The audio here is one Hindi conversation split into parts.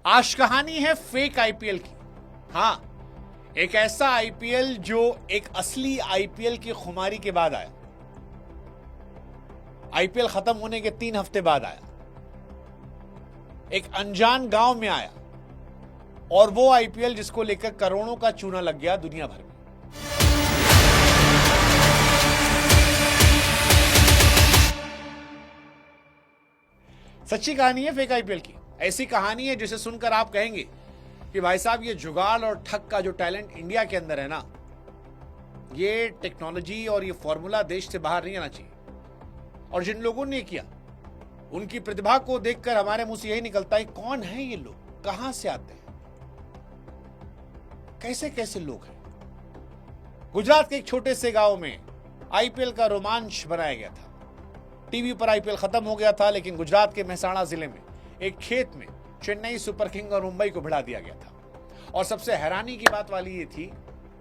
आज कहानी है फेक आईपीएल की। हाँ, एक ऐसा आईपीएल जो एक असली आईपीएल की खुमारी के बाद आया। आईपीएल खत्म होने के 3 हफ्ते बाद आया, एक अनजान गांव में आया, और वो आईपीएल जिसको लेकर करोड़ों का चूना लग गया दुनिया भर में। सच्ची कहानी है फेक आईपीएल की। ऐसी कहानी है जिसे सुनकर आप कहेंगे कि भाई साहब, ये जुगाड़ और ठग का जो टैलेंट इंडिया के अंदर है ना, ये टेक्नोलॉजी और ये फॉर्मूला देश से बाहर नहीं आना चाहिए। और जिन लोगों ने किया, उनकी प्रतिभा को देखकर हमारे मुंह से यही निकलता है, कौन है ये लोग, कहां से आते हैं, कैसे कैसे लोग हैं। गुजरात के एक छोटे से गांव में आईपीएल का रोमांच बनाया गया था। टीवी पर आईपीएल खत्म हो गया था, लेकिन गुजरात के मेहसाणा जिले में एक खेत में चेन्नई सुपर किंग और मुंबई को भिड़ा दिया गया था। और सबसे हैरानी की बात वाली ये थी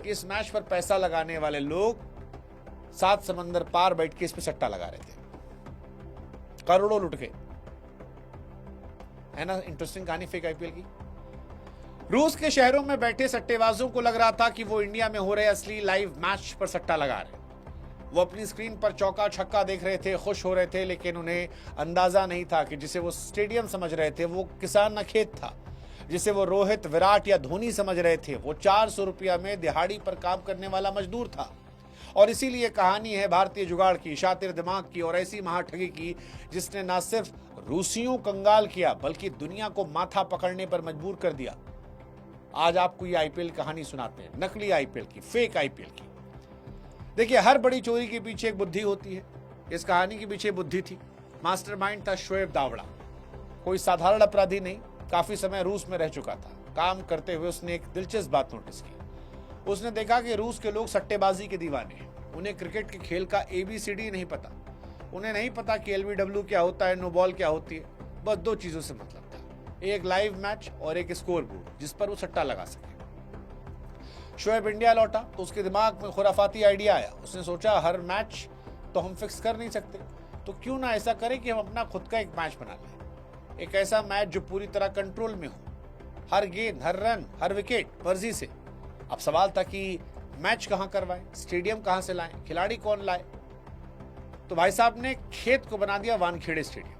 कि इस मैच पर पैसा लगाने वाले लोग 7 समंदर पार बैठ के इस पे सट्टा लगा रहे थे। करोड़ों लुट गए। है ना इंटरेस्टिंग कहानी फेक आईपीएल की। रूस के शहरों में बैठे सट्टेबाजों को लग रहा था कि वो इंडिया में हो रहे असली लाइव मैच पर सट्टा लगा रहे। वो अपनी स्क्रीन पर चौका छक्का देख रहे थे, खुश हो रहे थे, लेकिन उन्हें अंदाजा नहीं था कि जिसे वो स्टेडियम समझ रहे थे वो किसान न खेत था। जिसे वो रोहित, विराट या धोनी समझ रहे थे वो 400 रुपया में दिहाड़ी पर काम करने वाला मजदूर था। और इसीलिए कहानी है भारतीय जुगाड़ की, शातिर दिमाग की और ऐसी महाठगी की जिसने न सिर्फ रूसियों कंगाल किया बल्कि दुनिया को माथा पकड़ने पर मजबूर कर दिया। आज आपको ये आईपीएल कहानी सुनाते हैं, नकली आईपीएल की, फेक आईपीएल की। देखिए, हर बड़ी चोरी के पीछे एक बुद्धि होती है। इस कहानी के पीछे बुद्धि थी। मास्टरमाइंड था शोएब दावड़ा। कोई साधारण अपराधी नहीं, काफी समय रूस में रह चुका था। काम करते हुए उसने एक दिलचस्प बात नोटिस की। उसने देखा कि रूस के लोग सट्टेबाजी के दीवाने हैं। उन्हें क्रिकेट के खेल का ABCD नहीं पता। उन्हें नहीं पता कि LBW क्या होता है, नो बॉल क्या होती है। बस 2 चीजों से मतलब था, एक लाइव मैच और एक स्कोर बोर्ड जिस पर वो सट्टा लगा सके। शोएब इंडिया लौटा तो उसके दिमाग में खुराफाती आइडिया आया। उसने सोचा, हर मैच तो हम फिक्स कर नहीं सकते, तो क्यों ना ऐसा करें कि हम अपना खुद का एक मैच बना लें। एक ऐसा मैच जो पूरी तरह कंट्रोल में हो, हर गेंद, हर रन, हर विकेट मर्जी से। अब सवाल था कि मैच कहां करवाएं, स्टेडियम कहां से लाएं, खिलाड़ी कौन लाए। तो भाई साहब ने खेत को बना दिया वानखेड़े स्टेडियम।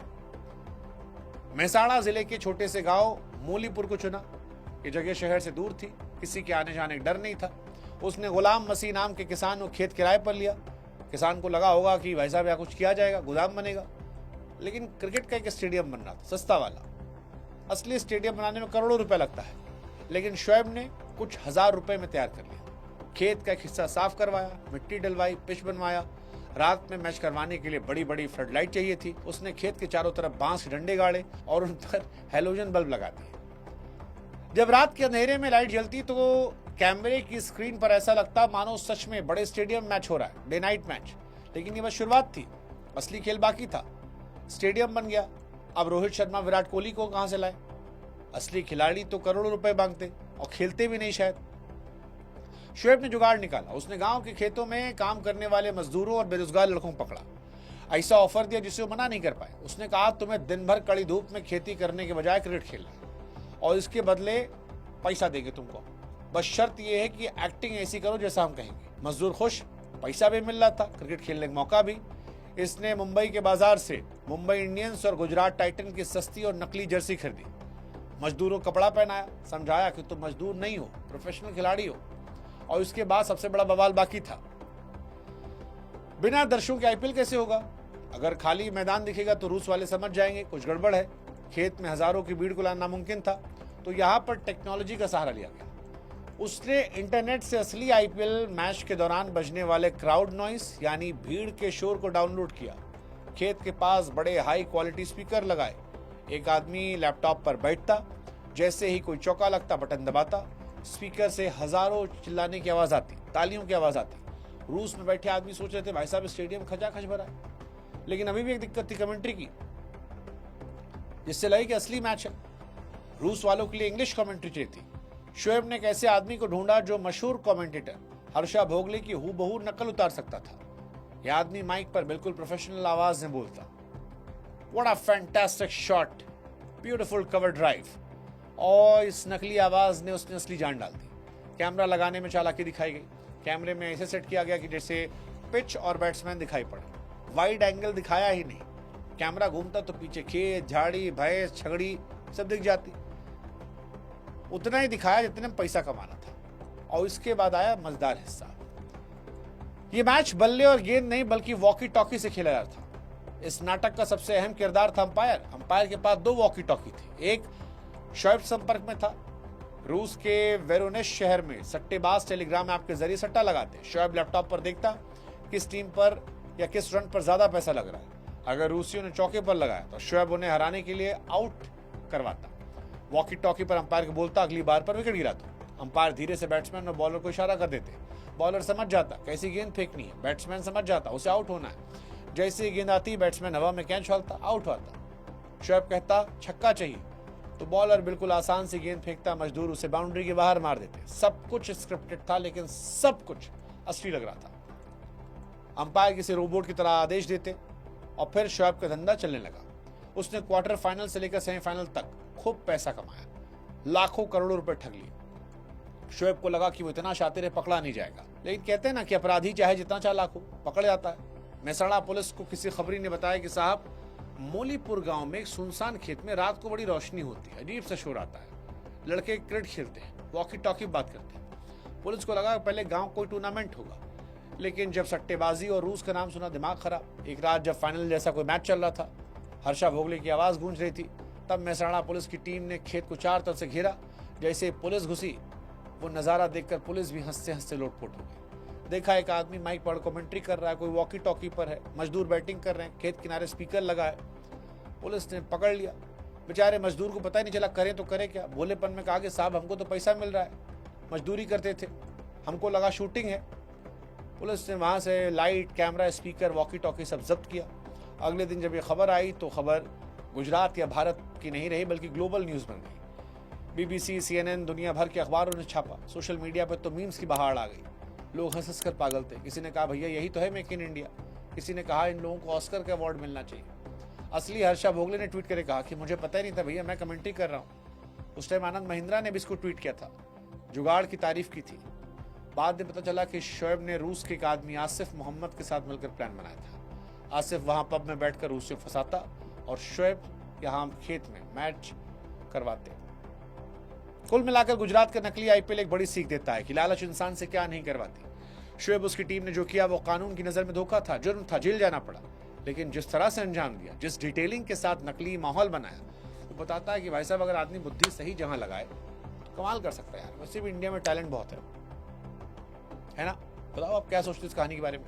मेहसाणा जिले के छोटे से गांव मूलीपुर को चुना। ये जगह शहर से दूर थी, किसी के आने जाने का डर नहीं था। उसने गुलाम मसीह नाम के किसान को खेत किराए पर लिया। किसान को लगा होगा कि भाई साहब यहाँ कुछ किया जाएगा, गोदाम बनेगा। लेकिन क्रिकेट का एक स्टेडियम बन रहा था, सस्ता वाला। असली स्टेडियम बनाने में करोड़ों रुपए लगता है, लेकिन शोएब ने कुछ हजार रुपए में तैयार कर लिया। खेत का एक हिस्सा साफ करवाया, मिट्टी डलवाई, पिच बनवाया। रात में मैच करवाने के लिए बड़ी बड़ी फ्लड लाइट चाहिए थी। उसने खेत के चारों तरफ बांस के डंडे गाड़े और उन पर हेलोजन बल्ब लगा दिए। जब रात के अंधेरे में लाइट जलती तो कैमरे की स्क्रीन पर ऐसा लगता मानो सच में बड़े स्टेडियम मैच हो रहा है, डे नाइट मैच। लेकिन ये बस शुरुआत थी, असली खेल बाकी था। स्टेडियम बन गया। अब रोहित शर्मा, विराट कोहली को कहां से लाए? असली खिलाड़ी तो करोड़ों रुपए मांगते और खेलते भी नहीं शायद। शोएब ने जुगाड़ निकाला। उसने गांव के खेतों में काम करने वाले मजदूरों और बेरोजगार लड़कों को पकड़ा। ऐसा ऑफर दिया जिसे वो मना नहीं कर पाए। उसने कहा, तुम्हें दिन भर कड़ी धूप में खेती करने के बजाय क्रिकेट खेलना है और इसके बदले पैसा देंगे तुमको। बस शर्त यह है कि एक्टिंग ऐसी करो जैसा हम कहेंगे। मजदूर खुश, पैसा भी मिल रहा था, क्रिकेट खेलने का मौका भी। इसने मुंबई के बाजार से मुंबई इंडियंस और गुजरात टाइटन की सस्ती और नकली जर्सी खरीदी। मजदूरों को कपड़ा पहनाया, समझाया कि तुम मजदूर नहीं हो, प्रोफेशनल खिलाड़ी हो। और इसके बाद सबसे बड़ा बवाल बाकी था। बिना दर्शकों के आईपीएल कैसे होगा? अगर खाली मैदान दिखेगा तो रूस वाले समझ जाएंगे कुछ गड़बड़ है। खेत में हजारों की भीड़ को लाना नामुमकिन था, तो यहां पर टेक्नोलॉजी का सहारा लिया गया। उसने इंटरनेट से असली आईपीएल मैच के दौरान बजने वाले क्राउड नॉइस यानी भीड़ के शोर को डाउनलोड किया। खेत के पास बड़े हाई क्वालिटी स्पीकर लगाए। एक आदमी लैपटॉप पर बैठता, जैसे ही कोई चौका लगता बटन दबाता, स्पीकर से हजारों चिल्लाने की आवाज आती, तालियों की आवाज आती। रूस में बैठे आदमी सोच रहे थे, भाई साहब स्टेडियम खचाखच भरा है। लेकिन अभी भी एक दिक्कत थी, कमेंट्री की, जिससे लगे कि असली मैच है। रूस वालों के लिए इंग्लिश कमेंट्री चाहिए थी। शोएब ने एक ऐसे आदमी को ढूंढा जो मशहूर कमेंटेटर हर्षा भोगले की हूबहू नकल उतार सकता था। यह आदमी माइक पर बिल्कुल प्रोफेशनल आवाज में बोलता, what a fantastic shot, beautiful cover drive, और इस नकली आवाज ने उसने असली जान डाल दी। कैमरा लगाने में चालाकी दिखाई गई। कैमरे में ऐसे सेट किया गया कि जैसे पिच और बैट्समैन दिखाई पड़े। वाइड एंगल दिखाया ही नहीं। कैमरा घूमता तो पीछे खेत, झाड़ी, भैंस, छगड़ी सब दिख जाती। उतना ही दिखाया जितने में पैसा कमाना था। और इसके बाद आया मजेदार हिस्सा। ये मैच बल्ले और गेंद नहीं बल्कि वॉकी टॉकी से खेला जा रहा था। इस नाटक का सबसे अहम किरदार था अंपायर। अंपायर के पास 2 वॉकी टॉकी थे। एक शोएब संपर्क में था। रूस के वेरोनेश शहर में सट्टेबाज टेलीग्राम ऐप के जरिए सट्टा लगाते। शोएब लैपटॉप पर देखता किस टीम पर या किस रन पर ज्यादा पैसा लग रहा है। अगर रूसियों ने चौके पर लगाया तो शोएब उन्हें हराने के लिए आउट करवाता। वॉकी टॉकी पर अंपायर को बोलता अगली बार पर विकेट गिरा दो। अंपायर धीरे से बैट्समैन और बॉलर को इशारा कर देते। बॉलर समझ जाता कैसी गेंद फेंकनी है। बैट्समैन समझ जाता उसे आउट होना है। जैसे ही गेंद आती बैट्समैन हवा में कैच डालता, आउट होता। शोएब कहता छक्का चाहिए तो बॉलर बिल्कुल आसान सी गेंद फेंकता। मजदूर उसे बाउंड्री के बाहर मार देते। सब कुछ स्क्रिप्टेड था लेकिन सब कुछ असली लग रहा था। अंपायर किसी रोबोट की तरह आदेश देते और फिर शोएब का धंधा चलने लगा। उसने क्वार्टर फाइनल से लेकर सेमीफाइनल तक खूब पैसा कमाया। लाखों करोड़ों रुपए ठग लिए। शोएब को लगा कि वो इतना शातिर है पकड़ा नहीं जाएगा। लेकिन कहते हैं ना कि अपराधी चाहे जितना चालाक हो पकड़ जाता है। मेहसाणा पुलिस को किसी खबरी ने बताया कि साहब मोलीपुर गांव में एक सुनसान खेत में रात को बड़ी रोशनी होती है। अजीब सा शोर आता है। लड़के क्रिकेट खेलते हैं, वॉकी टॉकी बात करते हैं। पुलिस को लगा पहले गांव कोई टूर्नामेंट होगा। लेकिन जब सट्टेबाजी और रूस का नाम सुना दिमाग खराब। एक रात जब फाइनल जैसा कोई मैच चल रहा था, हर्षा भोगले की आवाज गूंज रही थी, तब मेहसाणा पुलिस की टीम ने खेत को चार तरफ से घेरा। जैसे पुलिस घुसी वो नजारा देखकर पुलिस भी हंसते हंसते लोटपोट हो गई। देखा एक आदमी माइक पर कमेंट्री कर रहा है, कोई वॉकी टॉकी पर है, मजदूर बैटिंग कर रहे हैं, खेत किनारे स्पीकर लगा है। पुलिस ने पकड़ लिया। बेचारे मजदूर को पता ही नहीं चला करें तो करें क्या। भोलेपन में कहा कि साहब हमको तो पैसा मिल रहा है, मजदूरी करते थे, हमको लगा शूटिंग है। पुलिस ने वहां से light, camera, speaker, walkie talkie सब जब्त किया। अगले दिन जब ये खबर आई तो खबर गुजरात या भारत की नहीं रही बल्कि ग्लोबल न्यूज बन गई। BBC, CNN, दुनिया भर के अखबारों ने छापा। सोशल मीडिया पर तो मीम्स की बहार आ गई। लोग हंस कर पागल थे। किसी ने कहा भैया यही तो है मेक इन इंडिया। किसी ने कहा इन लोगों को ऑस्कर का अवार्ड मिलना चाहिए। असली हर्षा भोगले ने ट्वीट करके कहा कि मुझे पता ही नहीं था भैया, मैं कमेंट्री कर रहा हूँ। उस टाइम आनंद महिंद्रा ने भी इसको ट्वीट किया था, जुगाड़ की तारीफ की थी। बाद में पता चला कि शोएब ने रूस के एक आदमी आसिफ मोहम्मद के साथ मिलकर प्लान बनाया था। आसिफ वहां पब में बैठकर रूसियों को फंसाता और शोएब यहाँ खेत में मैच करवाते। कुल मिलाकर गुजरात का नकली IPL एक बड़ी सीख देता है कि लालच इंसान से क्या नहीं करवाती। शोएब उसकी टीम ने जो किया वो कानून की नजर में धोखा था, जुर्म था, जेल जाना पड़ा। लेकिन जिस तरह से अंजाम दिया, जिस डिटेलिंग के साथ नकली माहौल बनाया, वो बताता है कि भाई साहब अगर आदमी बुद्धि सही जहां लगाए तो कमाल कर सकता है यार। वैसे भी इंडिया में टैलेंट बहुत है ना। बताओ आप क्या सोचते हो इस कहानी के बारे में।